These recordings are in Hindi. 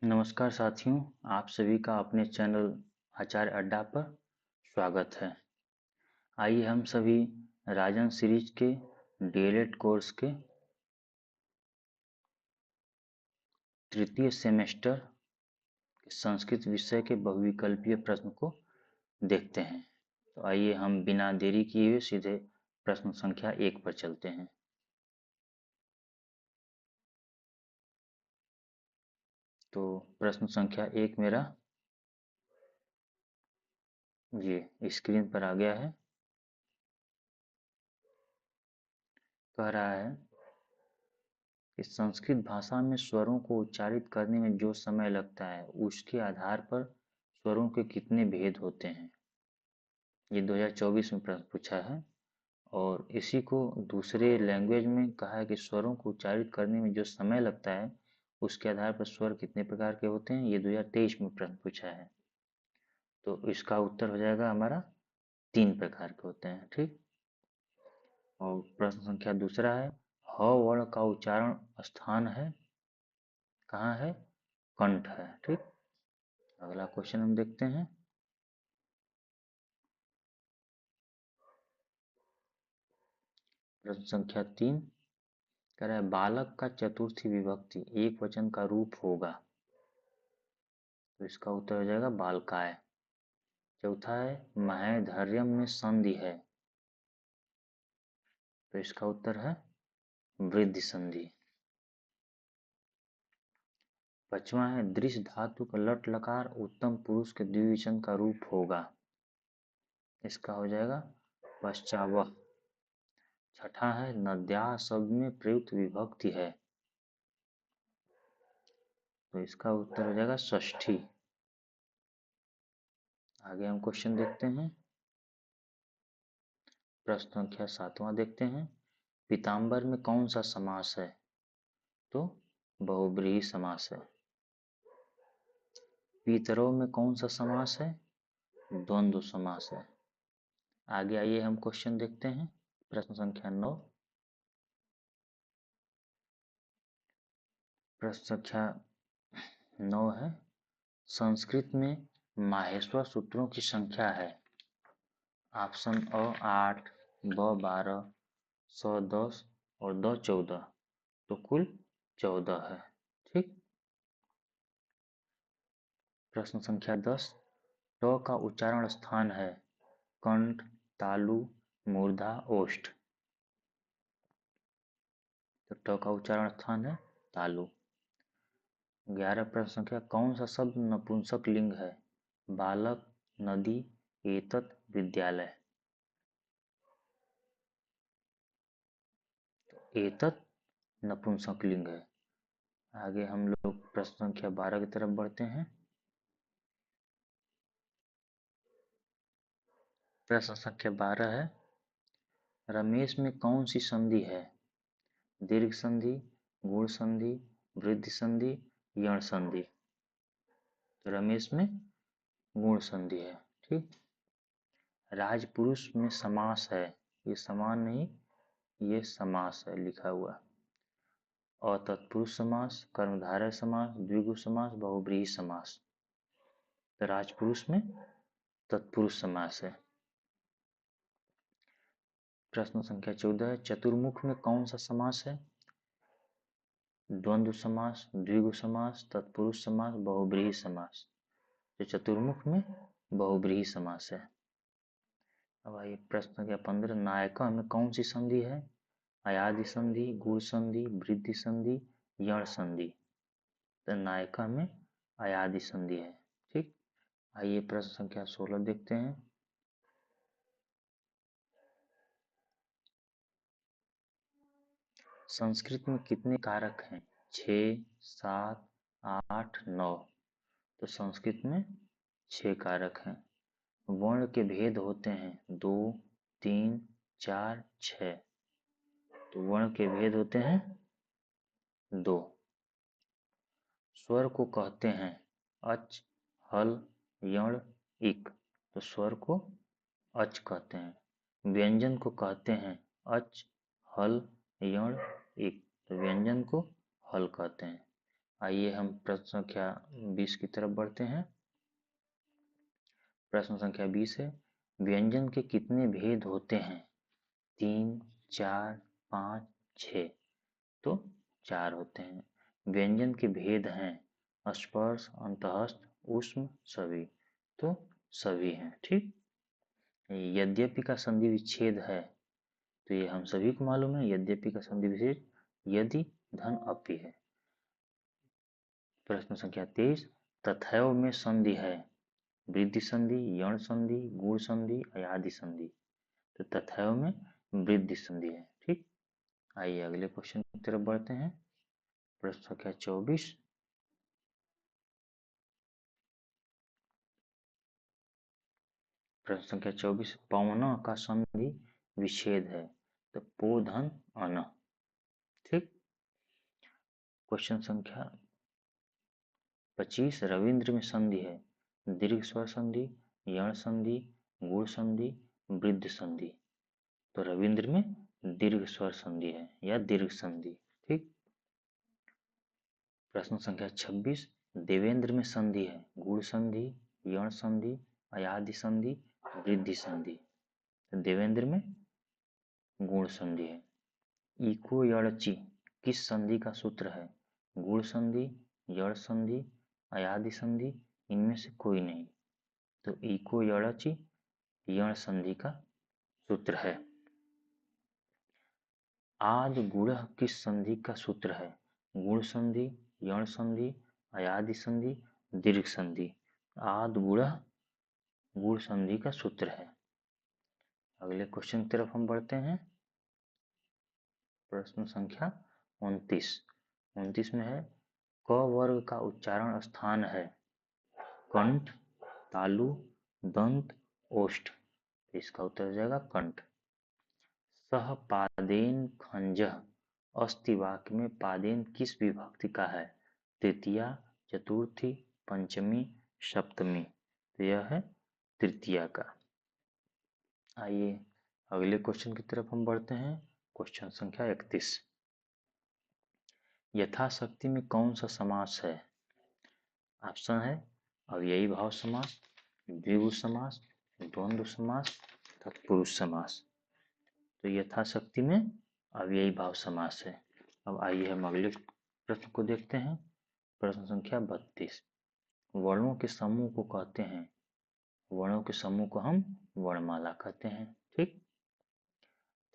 नमस्कार साथियों, आप सभी का अपने चैनल आचार्य अड्डा पर स्वागत है। आइए हम सभी राजन सीरीज के डीएलएड कोर्स के तृतीय सेमेस्टर के संस्कृत विषय के बहुविकल्पीय प्रश्न को देखते हैं। तो आइए हम बिना देरी किए हुए सीधे प्रश्न संख्या 1 पर चलते हैं। तो प्रश्न संख्या 1 मेरा ये स्क्रीन पर आ गया है। कह रहा है कि संस्कृत भाषा में स्वरों को उच्चारित करने में जो समय लगता है उसके आधार पर स्वरों के कितने भेद होते हैं। ये 2024 में प्रश्न पूछा है और इसी को दूसरे लैंग्वेज में कहा है कि स्वरों को उच्चारित करने में जो समय लगता है उसके आधार पर स्वर कितने प्रकार के होते हैं। ये 2023 में प्रश्न पूछा है। तो इसका उत्तर हो जाएगा हमारा 3 प्रकार के होते हैं। ठीक। और प्रश्न संख्या दूसरा है ह वर्ण का उच्चारण स्थान है कहाँ है, कंठ है। ठीक। अगला क्वेश्चन हम देखते हैं। प्रश्न संख्या 3 कह रहा है बालक का चतुर्थी विभक्ति एक वचन का रूप होगा। तो इसका उत्तर हो जाएगा बालकाय। चौथा है महेधर्यम में संधि है। तो इसका उत्तर है वृद्धि संधि। पांचवा है दृश्य धातु का लट लकार उत्तम पुरुष के द्विवचन का रूप होगा। इसका हो जाएगा पश्चावह। छठा है नद्या शब्द में प्रयुक्त विभक्ति है। तो इसका उत्तर हो जाएगा षष्ठी। आगे हम क्वेश्चन देखते हैं। प्रश्न संख्या 7वां देखते हैं। पीताम्बर में कौन सा समास है। तो बहुब्रीहि समास है। पितरों में कौन सा समास है, द्वंद्व समास है। आगे आइए हम क्वेश्चन देखते हैं। प्रश्न संख्या 9। प्रश्न संख्या 9 है संस्कृत में माहेश्वर सूत्रों की संख्या है। ऑप्शन अ 8, ब 12, स 10 और द 14। तो कुल 14 है। ठीक। प्रश्न संख्या 10 ट का उच्चारण स्थान है कंठ, तालु, मूर्धा, ओष्ठ। तो ट का उच्चारण स्थान है तालु। 11 प्रश्न संख्या कौन सा शब्द नपुंसक लिंग है। बालक, नदी, एतत्, विद्यालय। एतत् नपुंसक लिंग है। आगे हम लोग प्रश्न संख्या 12 की तरफ बढ़ते हैं। प्रश्न संख्या 12 है रमेश में कौन सी संधि है। दीर्घ संधि, गुण संधि, वृद्धि संधि, यण संधि। तो रमेश में गुण संधि है। ठीक। राजपुरुष में समास है, ये समान नहीं, ये समास है लिखा हुआ। अतत्पुरुष समास, कर्मधारय समास, द्विगु समास, बहुब्रीहि समास। तो राजपुरुष में तत्पुरुष समास है। प्रश्न संख्या 14 है चतुर्मुख में कौन सा समास है। द्वंद्व समास, द्विगु समास, तत्पुरुष समास, बहुब्रीहि समास। तो चतुर्मुख में बहुब्रीहि समास है। अब आइए प्रश्न संख्या 15 नायका में कौन सी संधि है। अयादि संधि, गुण संधि, वृद्धि संधि, यण संधि। तो नायका में अयादि संधि है। ठीक। आइए प्रश्न संख्या 16 देखते हैं। संस्कृत में कितने कारक हैं। 6, 7, 8, 9। तो संस्कृत में 6 कारक हैं। वर्ण के भेद होते हैं 2, 3, 4, 6। तो वर्ण के भेद होते हैं 2। स्वर को कहते हैं अच, हल, यण, इक। तो स्वर को अच कहते हैं। व्यंजन को कहते हैं अच, हल, यण, इक। तो व्यंजन को हल कहते हैं। आइए हम प्रश्न संख्या 20 की तरफ बढ़ते हैं। प्रश्न संख्या 20 है, व्यंजन के कितने भेद होते हैं? 3, 4, 5, 6। तो 4 होते हैं। व्यंजन के भेद हैं स्पर्श, अंतःस्थ, ऊष्म, सभी। तो सभी हैं, ठीक। यद्यपि का संधि विच्छेद है, तो ये हम सभी को मालूम है। यद्यपि का संधि विच्छेद यदि धन अपि है। प्रश्न संख्या 23, तथैव में संधि है वृद्धि संधि, यण संधि, गुण संधि, अयादि संधि। तो तथैव में वृद्धि संधि है, ठीक। आइए अगले क्वेश्चन की तरफ बढ़ते हैं। प्रश्न संख्या 24, प्रश्न संख्या 24, पौना का संधि विच्छेद है, तो पो धन अन, ठीक। क्वेश्चन संख्या 25, रविंद्र में संधि है दीर्घ स्वर संधि, यण संधि, गुण संधि, वृद्धि संधि। तो रविंद्र में दीर्घ स्वर संधि है या दीर्घ संधि, ठीक। प्रश्न संख्या 26, देवेंद्र में संधि है गुण संधि, यण संधि, अयादि संधि, वृद्धि संधि। तो देवेंद्र में गुण संधि है। इको यणचि किस संधि का सूत्र है? गुण संधि, यण संधि, अयादि संधि, इनमें से कोई नहीं। तो इको यणचि यण संधि का सूत्र है। आद गुण किस संधि का सूत्र है? गुण संधि, यण संधि, अयादि संधि, दीर्घ संधि। आद गुण संधि का सूत्र है। अगले क्वेश्चन की तरफ हम बढ़ते हैं। प्रश्न संख्या 29 में है, क वर्ग का उच्चारण स्थान है कंठ, तालु, दंत, ओष्ठ। इसका उत्तर हो जाएगा कंठ। सह पादेन खंजः अस्ति वाक्य में पादेन किस विभक्ति का है? तृतीया, चतुर्थी, पंचमी, सप्तमी। तो यह है तृतीया का। आइए अगले क्वेश्चन की तरफ हम बढ़ते हैं। क्वेश्चन संख्या 31, यथाशक्ति में कौन सा समास है? ऑप्शन है अव्ययी भाव समास, द्विगु समास, द्वंद्व समास, तत्पुरुष समास। तो यथाशक्ति में अव्ययी भाव समास है। अब आइए हम अगले प्रश्न को देखते हैं। प्रश्न संख्या 32, वर्णों के समूह को कहते हैं, वर्णों के समूह को हम वर्णमाला कहते हैं, ठीक।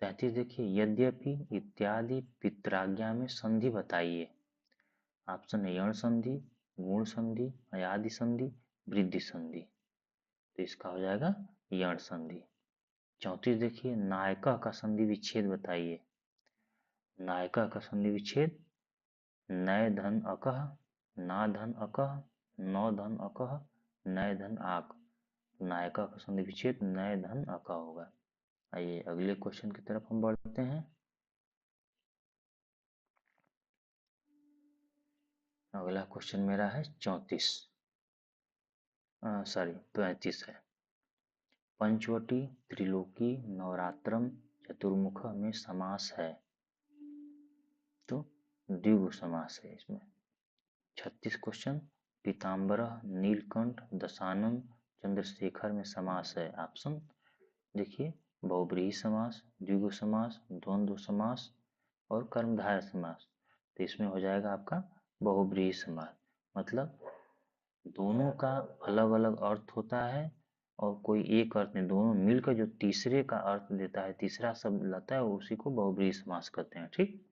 33 देखिए, यद्यपि इत्यादि पित्राज्ञा में संधि बताइए। ऑप्शन है यण संधि, गुण संधि, अयादि संधि, वृद्धि संधि। तो इसका हो जाएगा यण संधि। 34 देखिए, नायका का संधि विच्छेद बताइए। नायका का संधि विच्छेद नय धन अकह, ना धन अकह, नौ धन अकह, नय धन आक। नायका का संधि विच्छेद नय धन अकह होगा। आइए अगले क्वेश्चन की तरफ हम बढ़ते हैं। अगला क्वेश्चन मेरा है 35 है। पंचवटी, त्रिलोकी, नवरात्रम, चतुर्मुख में समास है, तो द्विगु समास है इसमें। 36 क्वेश्चन, पीताम्बर, नीलकंठ, दशानन, चंद्रशेखर में समास है। ऑप्शन देखिए बहुब्रीहि समास, द्विगु समास, द्वंद्व समास और कर्मधारय समास। तो इसमें हो जाएगा आपका बहुब्रीहि समास। मतलब दोनों का अलग अलग अर्थ होता है और कोई एक अर्थ नहीं, दोनों मिलकर जो तीसरे का अर्थ देता है, तीसरा शब्द लाता है, उसी को बहुब्रीहि समास कहते हैं, ठीक।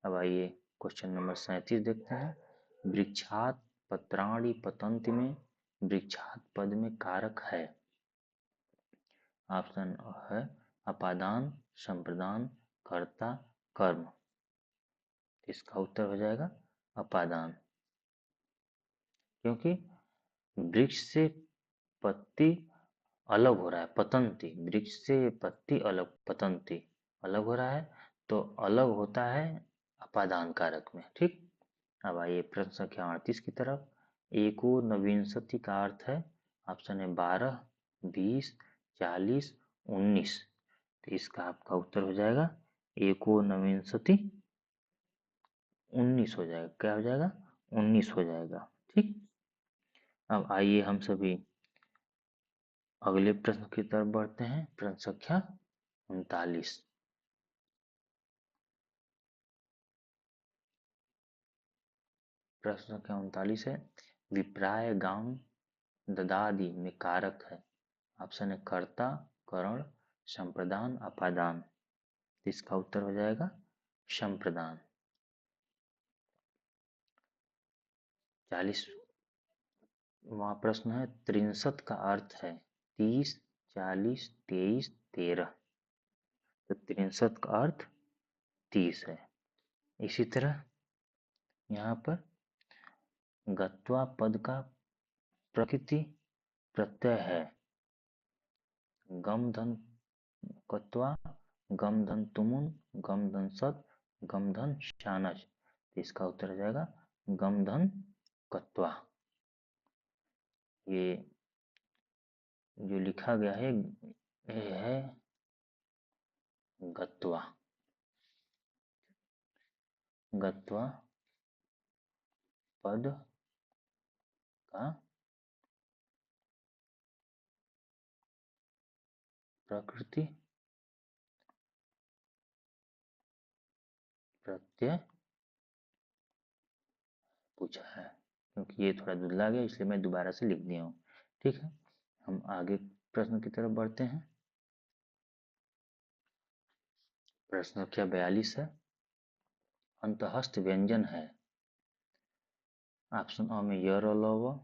अब आइए क्वेश्चन नंबर 37 देखते हैं। वृक्षात पत्राणि पतन्ति में वृक्षात पद में कारक है। ऑप्शन है अपादान, संप्रदान, कर्ता, कर्म। इसका उत्तर हो जाएगा अपादान, क्योंकि वृक्ष से पत्ती अलग हो रहा है, पतंती, वृक्ष से पत्ती अलग, पतंती अलग हो रहा है, तो अलग होता है अपादान कारक में, ठीक। अब आइए प्रश्न संख्या 38 की तरफ। एकोनविंशति का अर्थ है, ऑप्शन है 12, 20, 40, 19। तो इसका आपका उत्तर हो जाएगा एकोनविंशति 19 हो जाएगा। क्या हो जाएगा? 19 हो जाएगा। ठीक, अब आइए हम सभी अगले प्रश्न की तरफ बढ़ते हैं। प्रश्न संख्या 39। प्रश्न संख्या 39 है, विप्राय गाम ददादि में कारक है। ऑप्शन है कर्ता, करण, संप्रदान, अपादान। इसका उत्तर हो जाएगा संप्रदान। 40वां प्रश्न है, 63 का अर्थ है 30, 40, 23, 13। तो 63 का अर्थ 30 है। इसी तरह यहाँ पर गत्वा पद का प्रकृति प्रत्यय है गम धन कत्वा, गम धन तुमुन, गम धन सत, गम धन शानच। तो इसका उत्तर हो जाएगा गम धन कत्वा। ये जो लिखा गया है ये है गत्वा। गत्वा पद का प्रकृति प्रत्यय पूछा है, क्योंकि ये थोड़ा धुंधला गया इसलिए मैं दोबारा से लिख दिया हूँ। ठीक है, हम आगे प्रश्न की तरफ बढ़ते हैं। प्रश्न संख्या 42 है, अंतःस्थ व्यंजन है। ऑप्शन अ में य र ल व,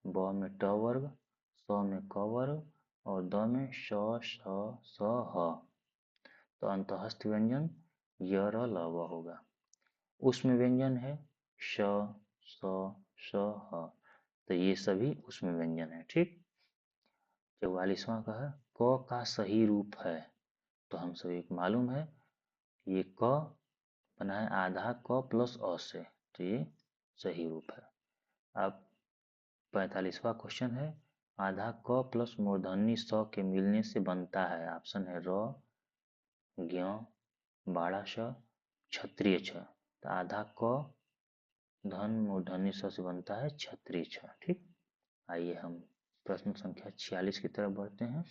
ब में ट वर्ग, स में क वर्ग और द में श श स ह। तो अंतःस्थ व्यंजन य र ल व होगा। उसमें व्यंजन है श स श ह। तो ये सभी उसमें व्यंजन है। ठीक, 44वां का है, क का सही रूप है। तो हम सभी को मालूम है ये क बना है आधा क प्लस अ से, तो ये सही रूप है। अब 45वां क्वेश्चन है, आधा क प्लस मूर्धन्य स के मिलने से बनता है। ऑप्शन है र, ज्ञ, बाड़ा श, क्षत्रिय छ। तो आधा क धन मूर्धन्य स से बनता है क्षत्रिय छ। ठीक, आइए हम प्रश्न संख्या 46 की तरफ बढ़ते हैं।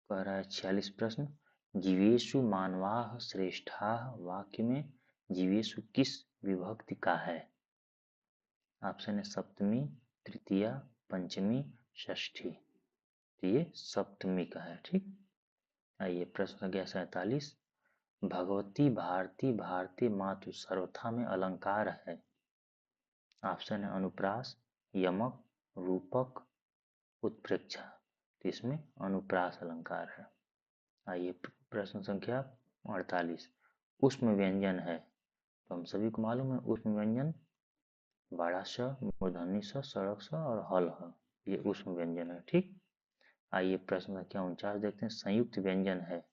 कह रहा है 46 प्रश्न, जीवेषु मानवाः श्रेष्ठाः वाक्य में जीवेषु किस विभक्ति का है। ऑप्शन है सप्तमी, तृतीया, पंचमी, षष्ठी। तो ये सप्तमी का है। ठीक, आइए प्रश्न संख्या 47, भगवती भारती भारती मातु सर्वथा में अलंकार है। ऑप्शन है अनुप्रास, यमक, रूपक, उत्प्रेक्षा। तो इसमें अनुप्रास अलंकार है। आइए प्रश्न संख्या 48, उष्म व्यंजन है। तो हम सभी को मालूम है उष्म व्यंजन बाड़ा स, मूर्धन्य स, सड़क स और हल ह। ये उष्म व्यंजन है। ठीक, आइए प्रश्न संख्या 49 देखते हैं, संयुक्त व्यंजन है।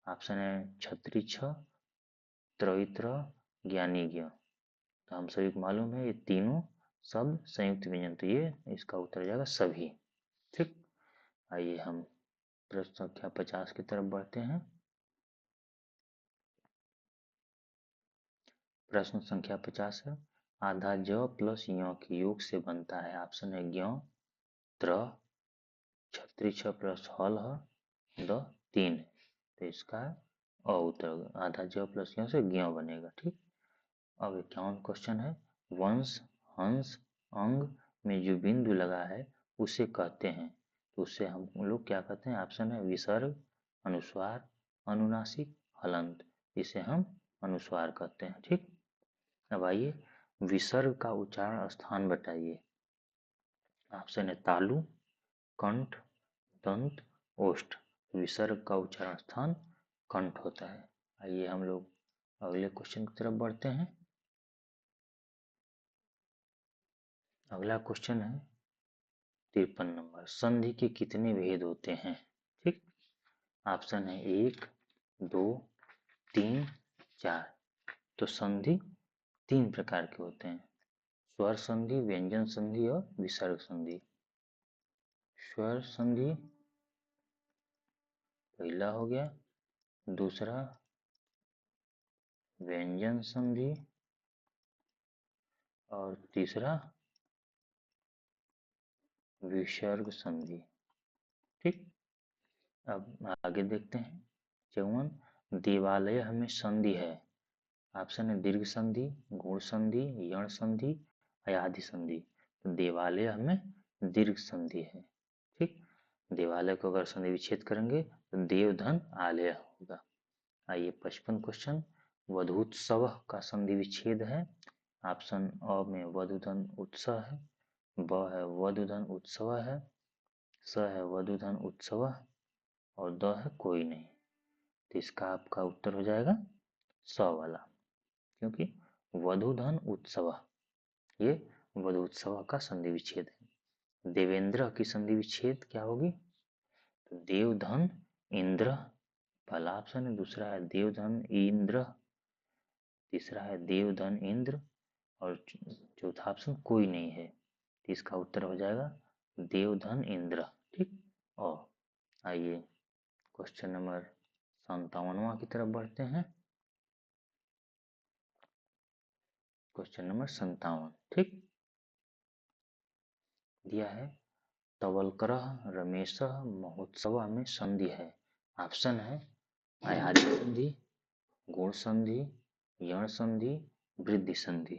ऑप्शन है छत्री छ, त्रैत्र, ज्ञानी ज्ञ। तो हम सभी को मालूम है ये तीनों शब्द संयुक्त व्यंजन, तो ये इसका उत्तर हो जाएगा सभी। ठीक, आइए हम प्रश्न संख्या 50 की तरफ बढ़ते हैं। प्रश्न संख्या 50 है, आधा ज प्लस य के योग से बनता है। ऑप्शन है ज्ञ, त्र, छत्री छ प्लस हल ह, द, तीन। तो इसका अ उत्तर होगा, आधा ज प्लस य से ज्ञ बनेगा। ठीक, अब 51 क्वेश्चन है, वंश, हंस, अंग में जो बिंदु लगा है उसे कहते हैं। तो उससे हम लोग क्या कहते हैं। ऑप्शन है विसर्ग, अनुस्वार, अनुनासिक, हलंत। इसे हम अनुस्वार कहते हैं। ठीक, अब आइए विसर्ग का उच्चारण स्थान बताइए। ऑप्शन है तालु, कंठ, दंत, ओष्ठ। विसर्ग का उच्चारण स्थान कंठ होता है। आइए हम लोग अगले क्वेश्चन की तरफ बढ़ते हैं। अगला क्वेश्चन है 53 नंबर, संधि के कितने भेद होते हैं। ठीक, ऑप्शन है 1, 2, 3, 4। तो संधि 3 प्रकार के होते हैं, स्वर संधि, व्यंजन संधि और विसर्ग संधि। स्वर संधि पहला हो गया, दूसरा व्यंजन संधि और तीसरा विसर्ग संधि। ठीक, अब आगे देखते हैं। 54 देवालय में संधि है। ऑप्शन है दीर्घ संधि, गुण संधि, यण संधि, अयाधि संधि। तो देवालय में दीर्घ संधि है। ठीक, देवालय को अगर संधि विच्छेद करेंगे तो देवधन आलय होगा। आइए 55 क्वेश्चन, वधूत्सव का संधि विच्छेद है। ऑप्शन अ में वधूधन उत्सव है, ब है वधूधन उत्सव है, स है वधूधन उत्सव और द है कोई नहीं। तो इसका आपका उत्तर हो जाएगा स वाला, क्योंकि वधूधन उत्सव, ये वधूत्सव का संधि विच्छेद है। देवेंद्र की संधि विच्छेद क्या होगी? तो देवधन इंद्र पहला ऑप्शन है, दूसरा है देवधन इंद्र, तीसरा है देवधन इंद्र और चौथा ऑप्शन कोई नहीं है। तो इसका उत्तर हो जाएगा देवधन इंद्र। ठीक, और आइए क्वेश्चन नंबर 57वां की तरफ बढ़ते हैं। क्वेश्चन नंबर 57, ठीक, दिया है तवलकर रमेश महोत्सव में संधि है। ऑप्शन है अयाधि संधि, गुण संधि, यण संधि, वृद्धि संधि।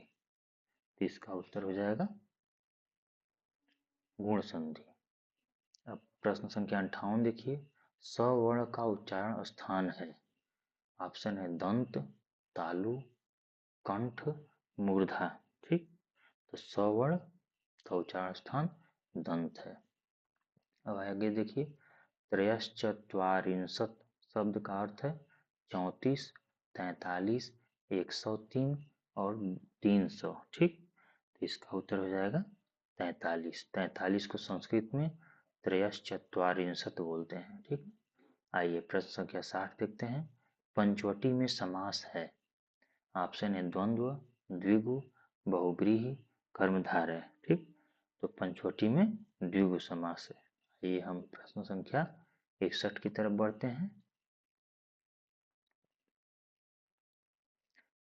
तो इसका उत्तर हो जाएगा गुण संधि। अब प्रश्न संख्या 58 देखिए, सवर्ण का उच्चारण स्थान है। ऑप्शन है दंत, तालु, कंठ, मूर्धा। ठीक, तो सवर्ण का उच्चारण स्थान दंत है। अब आगे देखिए, त्रयश्चत्वारिंशत् शब्द का अर्थ है 34, 43, 103 और 300। ठीक, तो इसका उत्तर हो जाएगा 43। 43 को संस्कृत में त्रयश्चत्वारिंशत् बोलते हैं। ठीक, आइए प्रश्न संख्या 60 देखते हैं। पंचवटी में समास है। ऑप्शन है द्वंद्व, द्विगु, बहुव्रीहि, कर्मधारय। ठीक, तो पंचवटी में द्विगु समास है। आइए हम प्रश्न संख्या 61 की तरफ बढ़ते हैं।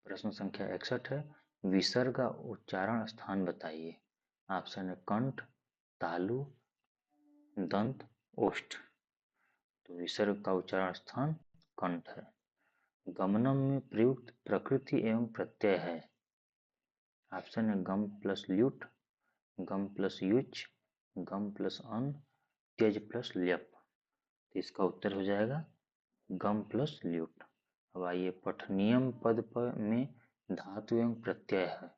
प्रश्न संख्या 61 है, विसर्ग का उच्चारण स्थान बताइए। ऑप्शन है कंठ, तालु, दंत, ओष्ठ। तो विसर्ग का उच्चारण स्थान कंठ है। गमनम में प्रयुक्त प्रकृति एवं प्रत्यय है। ऑप्शन है गम प्लस ल्यूट, गम प्लस युच, गम प्लस अन, त्यज प्लस ल्यप। तो इसका उत्तर हो जाएगा गम प्लस ल्यूट। अब आइए पठनियम पद पर में धातु एवं प्रत्यय है।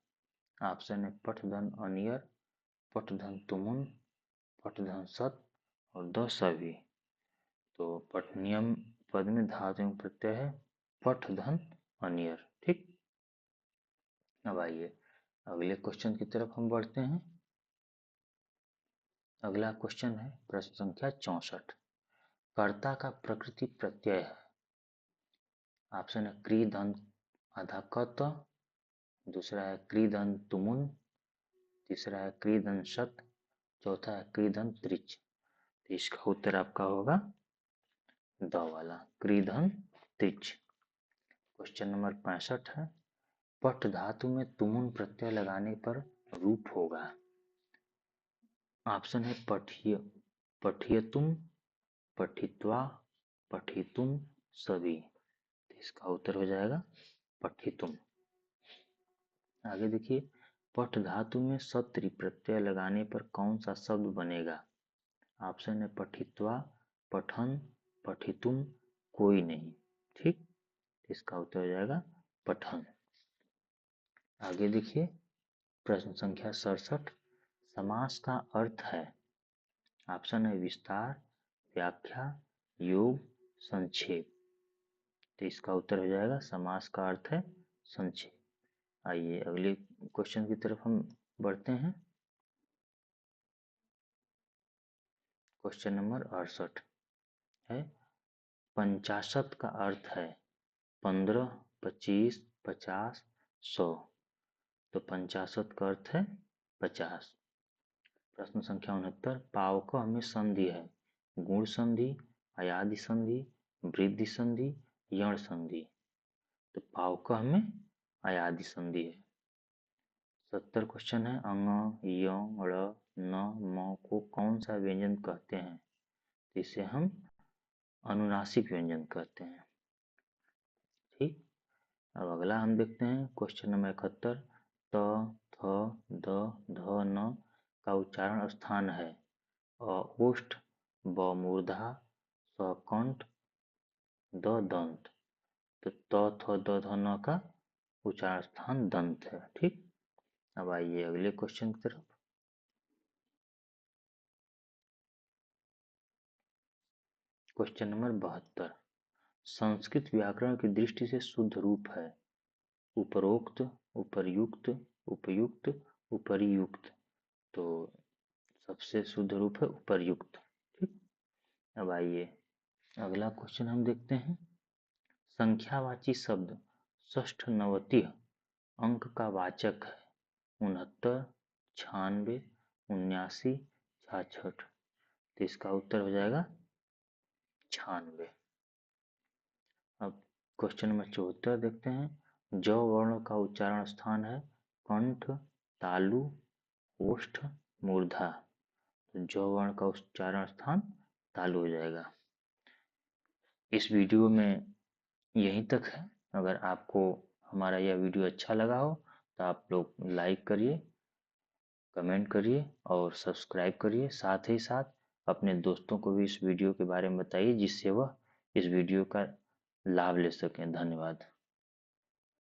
ऑप्शन है पठधन अनियर, पठधन तुमुन, पठधन सत और द सभी। तो पठनियम पद में धातु एवं प्रत्यय है पठधन अनियर। ठीक, अब आइए अगले क्वेश्चन की तरफ हम बढ़ते हैं। अगला क्वेश्चन है प्रश्न संख्या 64, कर्ता का प्रकृति प्रत्यय है। ऑप्शन है क्री धन आधा कत, दूसरा है क्री धन तुमुन, तीसरा है क्री धन सत, चौथा है क्री धन त्रिच। तो इसका उत्तर आपका होगा द वाला क्री धन त्रिच। क्वेश्चन नंबर 65 है, पठ धातु में तुमुन प्रत्यय लगाने पर रूप होगा। ऑप्शन है पठिय, पठियतुम, पठित्वा, पठितुम, सभी। इसका उत्तर हो जाएगा पठितुम। आगे देखिए, पठ धातु में सत्री प्रत्यय लगाने पर कौन सा शब्द बनेगा। ऑप्शन है पठित्वा, पठन, पठितुम, कोई नहीं। ठीक, इसका उत्तर हो जाएगा पठन। आगे देखिए प्रश्न संख्या 67, समास का अर्थ है। ऑप्शन है विस्तार, व्याख्या, योग, संक्षेप। तो इसका उत्तर हो जाएगा समास का अर्थ है संक्षेप। आइए अगले क्वेश्चन की तरफ हम बढ़ते हैं। क्वेश्चन नंबर 68 है, 50 का अर्थ है 15, 25, 50, 100। तो 50 का अर्थ है 50। प्रश्न संख्या 69, पावक में संधि है। गुण संधि, अयाधि संधि, वृद्धि संधि यण संधि, तो पावकह में अयादि संधि है। 70 क्वेश्चन है, अंग, य, ड़, न, म को कौन सा व्यंजन कहते हैं? इसे हम अनुनासिक व्यंजन कहते हैं। ठीक, अब अगला हम देखते हैं क्वेश्चन नंबर 71। त, थ, द, ध, न का उच्चारण स्थान है अ ओष्ठ, ब मूर्धा, स कंठ, द दंत। तो त, थ, द, ध, न का उच्चारण स्थान दंत है। ठीक, अब आइए अगले क्वेश्चन की तरफ। Question number 72। संस्कृत व्याकरण की दृष्टि से शुद्ध रूप है उपरोक्त, उपर्युक्त, उपयुक्त, उपरियुक्त। तो सबसे शुद्ध रूप है उपर्युक्त। ठीक, अब आइए अगला क्वेश्चन हम देखते हैं। संख्यावाची शब्द षष्ठ नवतिह अंक का वाचक है 69, 96, 79, 66। तो इसका उत्तर हो जाएगा 96। अब क्वेश्चन नंबर 74 देखते हैं। ज वर्ण का उच्चारण स्थान है कंठ, तालु, ओष्ठ, मूर्धा। तो ज वर्ण का उच्चारण स्थान तालु हो जाएगा। इस वीडियो में यहीं तक है। अगर आपको हमारा यह वीडियो अच्छा लगा हो तो आप लोग लाइक करिए, कमेंट करिए और सब्सक्राइब करिए। साथ ही साथ अपने दोस्तों को भी इस वीडियो के बारे में बताइए जिससे वह इस वीडियो का लाभ ले सकें। धन्यवाद।